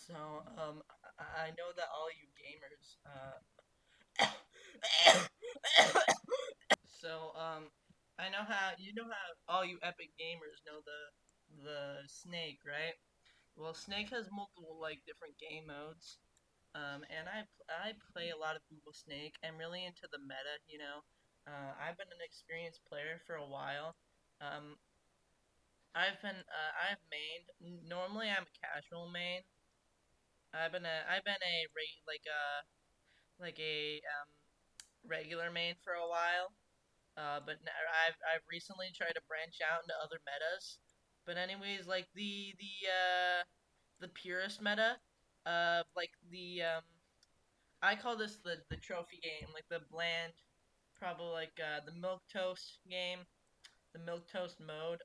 So, I know that all you gamers, so, I know how you know how all you epic gamers know the Snake, right? Well, Snake has multiple like different game modes. And I play a lot of Google Snake. I'm really into the meta, you know. I've been an experienced player for a while. Um, I've mained. Normally, I'm a casual main. I've been a like a regular main for a while. But I've recently tried to branch out into other metas. But anyways, like the purist meta, like I call this the trophy game, like the bland, probably like the milk toast game, the milk toast mode.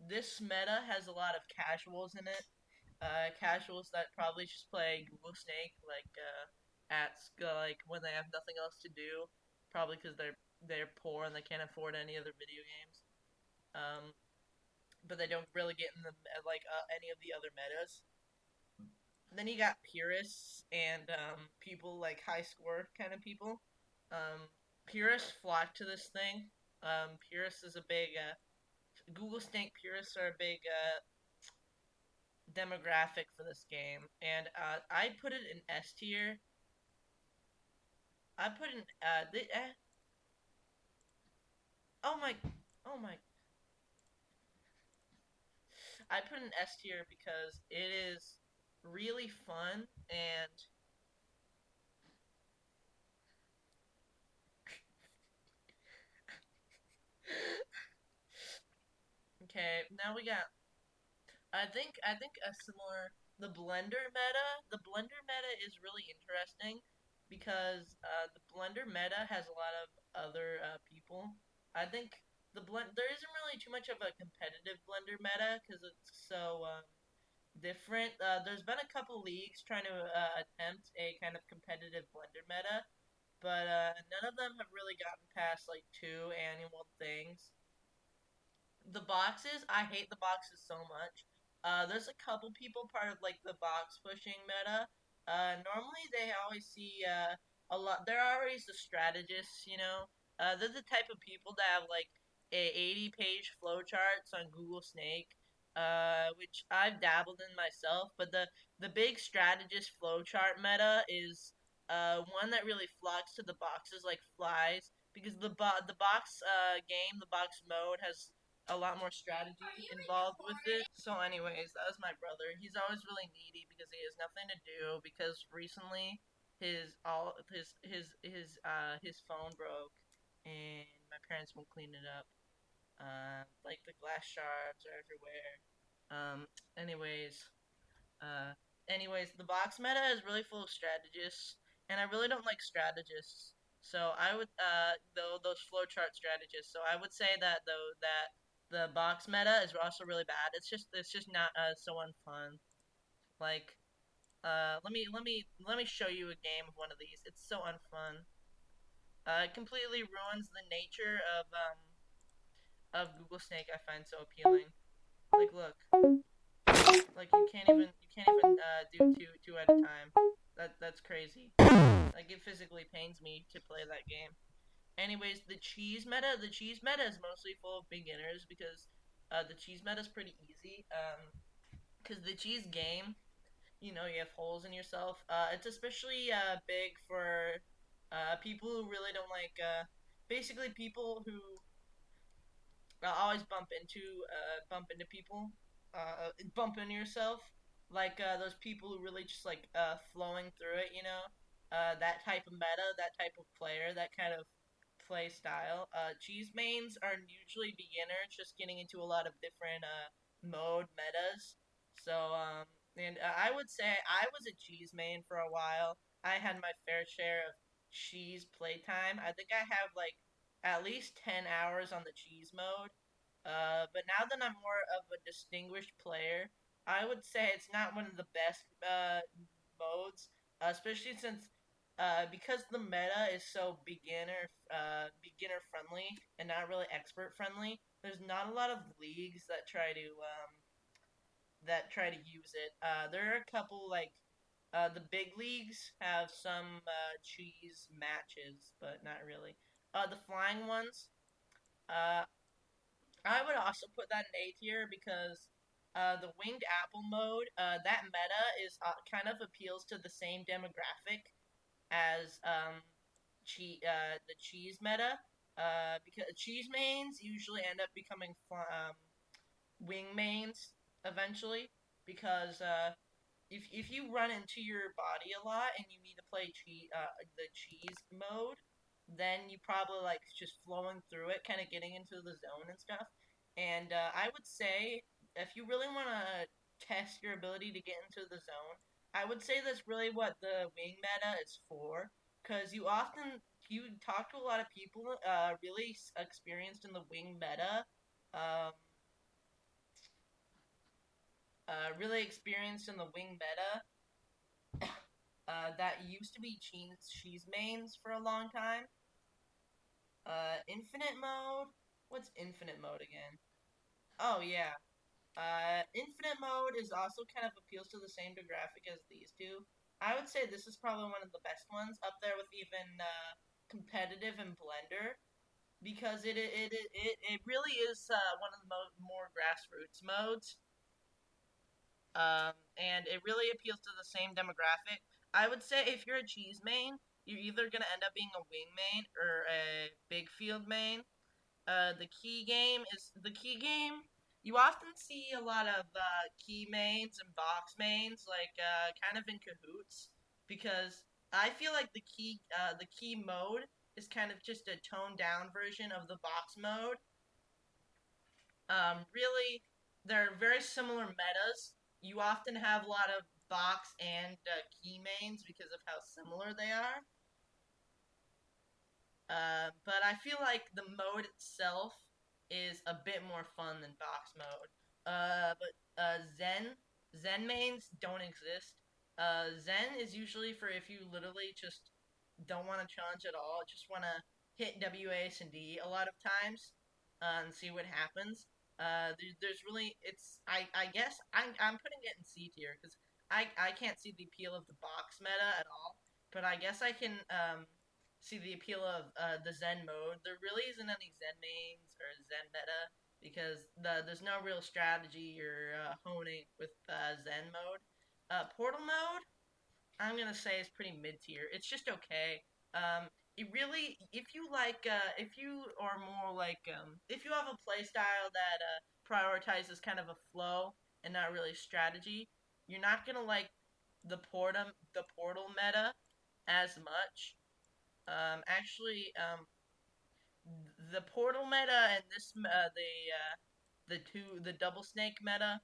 This meta has a lot of casuals in it. Casuals that probably just play Google Snake like when they have nothing else to do, probably because they're poor and they can't afford any other video games. Um, but they don't really get in the any of the other metas. Then you got purists and people like high score kind of people. Um, Purists flock to this thing. Purists is a big Google Snake purists are a big demographic for this game, and I put it in S tier. I put in oh my oh my I put in S tier because it is really fun and okay. Now we got I think a similar the blender meta. The blender meta is really interesting because the blender meta has a lot of other people. I think there isn't really too much of a competitive blender meta because it's so different. There's been a couple leagues trying to attempt a kind of competitive blender meta, but none of them have really gotten past like two annual things. The boxes, I hate the boxes so much. There's a couple people part of like the box pushing meta. Normally they always see a lot. They're always the strategists, you know. They're the type of people that have like a 80-page flowcharts on Google Snake, which I've dabbled in myself. But the big strategist flowchart meta is one that really flocks to the boxes like flies because the box game, the box mode has a lot more strategy involved with it. So, anyways, that was my brother. He's always really needy because he has nothing to do. Because recently, his phone broke, and my parents won't clean it up. Like the glass shards are everywhere. Um, anyways, uh, the box meta is really full of strategists, and I really don't like strategists. So I would though those flowchart strategists. So I would say that though that the box meta is also really bad. It's just not so unfun. Like let me show you a game of one of these. It's so unfun. It completely ruins the nature of Google Snake. I find so appealing. Like look, like you can't even do two at a time. That's crazy. Like it physically pains me to play that game. Anyways, the cheese meta is mostly full of beginners because the cheese meta is pretty easy. Because the cheese game, you know, you have holes in yourself. It's especially big for people who really don't like. Basically, people who always bump into people, bump into yourself, like those people who really just like flowing through it, you know, that type of meta, that type of player, that kind of play style. Cheese mains are usually beginners, just getting into a lot of different mode metas. So and I would say I was a cheese main for a while. I had my fair share of cheese playtime. I think I have like at least 10 hours on the cheese mode. But now that I'm more of a distinguished player, I would say it's not one of the best modes, especially since because the meta is so beginner friendly and not really expert friendly. There's not a lot of leagues that try to that try to use it. There are a couple like the big leagues have some cheese matches, but not really. The flying ones. Uh, I would also put that in A tier because the winged apple mode, that meta is kind of appeals to the same demographic as the cheese meta. Because cheese mains usually end up becoming wing mains eventually because if you run into your body a lot and you need to play the cheese mode, then you probably like just flowing through it, kind of getting into the zone and stuff. And I would say if you really want to test your ability to get into the zone, I would say that's really what the wing meta is for, because you talk to a lot of people really experienced in the wing meta. Um, really experienced in the wing meta that used to be cheese mains for a long time. Infinite mode. What's infinite mode again? Oh yeah. Infinite mode is also kind of appeals to the same demographic as these two. I would say this is probably one of the best ones, up there with even competitive and blender, because it really is one of the more grassroots modes. And it really appeals to the same demographic. I would say if you're a cheese main, you're either gonna end up being a wing main or a big field main. The key game. You often see a lot of key mains and box mains, like kind of in cahoots, because I feel like the key mode is kind of just a toned down version of the box mode. Really, they're very similar metas. You often have a lot of box and key mains because of how similar they are. But I feel like the mode itself is a bit more fun than box mode. But Zen mains don't exist. Zen is usually for if you literally just don't want to challenge at all, just want to hit WAS and D a lot of times and see what happens. There's really I guess I'm putting it in C tier because I can't see the appeal of the box meta at all, but I guess I can see the appeal of the Zen mode. There really isn't any Zen mains or Zen meta because there's no real strategy or honing with Zen mode. Portal mode, I'm gonna say is pretty mid tier. It's just okay. It really, if you are more like, if you have a play style that prioritizes kind of a flow and not really strategy, you're not gonna like the portal meta as much. Actually, the portal meta and the double snake meta.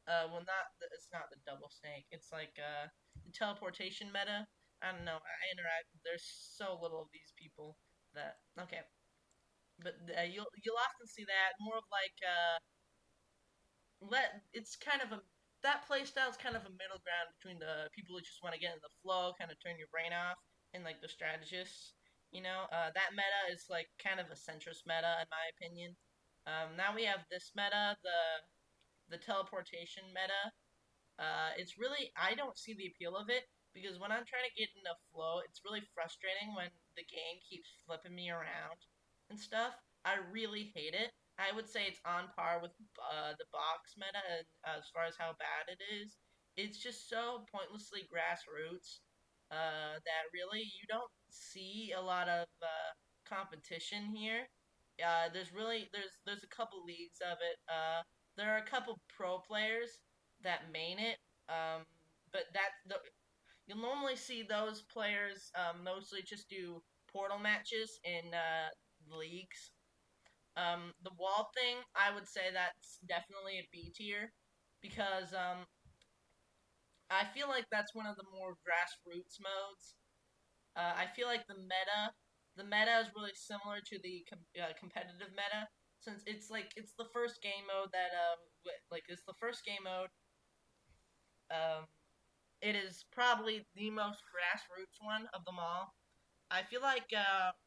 Well, it's not the double snake. It's like the teleportation meta. I don't know. I interact. There's so little of these people that okay, but you'll often see that more of like it's kind of a that play style is kind of a middle ground between the people who just want to get in the flow, kind of turn your brain off, and like the strategists. That meta is like kind of a centrist meta in my opinion. Now we have this meta, the teleportation meta. It's really I don't see the appeal of it because when I'm trying to get in the flow, it's really frustrating when the game keeps flipping me around and stuff. I really hate it. I would say it's on par with the box meta as far as how bad it is. It's just so pointlessly grassroots that really you don't see a lot of competition here. There's a couple leagues of it. There are a couple pro players that main it. Um, but you'll normally see those players mostly just do portal matches in leagues. The wall thing, I would say that's definitely a B tier because I feel like that's one of the more grassroots modes. I feel like the meta is really similar to the competitive meta since it's the first game mode that it's the first game mode. Um, it is probably the most grassroots one of them all. I feel like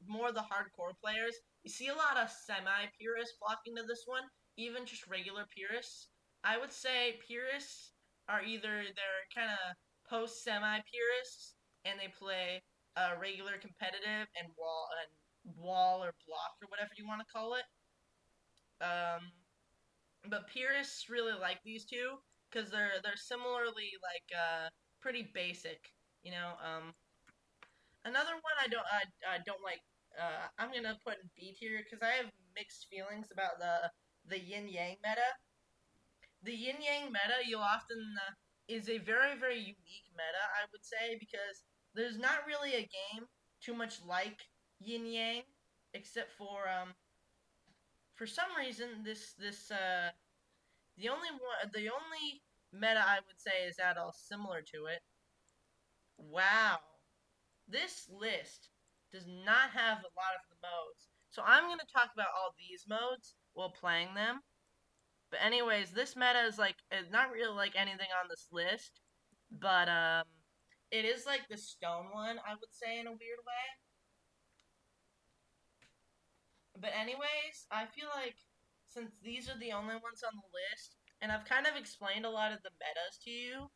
more of the hardcore players, you see a lot of semi purists flocking to this one, even just regular purists. I would say purists are either they're kind of post semi purists and they play regular competitive and wall or block or whatever you want to call it. Um, but purists really like these two because they're similarly like pretty basic. You know, another one I don't like. I'm gonna put in B tier because I have mixed feelings about the yin yang meta. The yin yang meta you'll often is a very unique meta, I would say, because there's not really a game too much like yin yang, except for some reason this the only meta I would say is at all similar to it. Wow, this list does not have a lot of the modes, so I'm going to talk about all these modes while playing them. But anyways, this meta is not really like anything on this list, but it is like the stone one, I would say, in a weird way. But anyways, I feel like since these are the only ones on the list, and I've kind of explained a lot of the metas to you,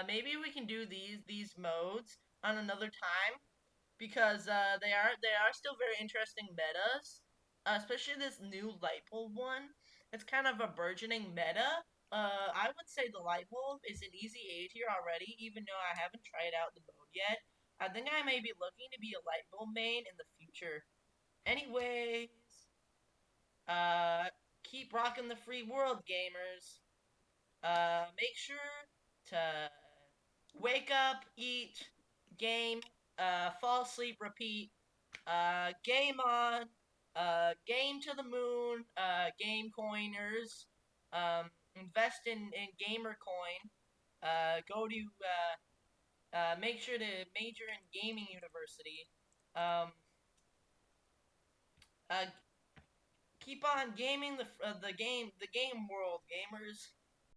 maybe we can do these modes on another time because they are still very interesting metas, especially this new light bulb one. It's kind of a burgeoning meta. I would say the light bulb is an easy A tier already, even though I haven't tried out the mode yet. I think I may be looking to be a light bulb main in the future. Anyways, uh, keep rocking the free world, gamers. Make sure to wake up, eat, game, fall asleep, repeat, game on, game to the moon, game coiners, invest in gamer coin, go to, make sure to major in gaming university, um, uh, keep on gaming the game world, gamers.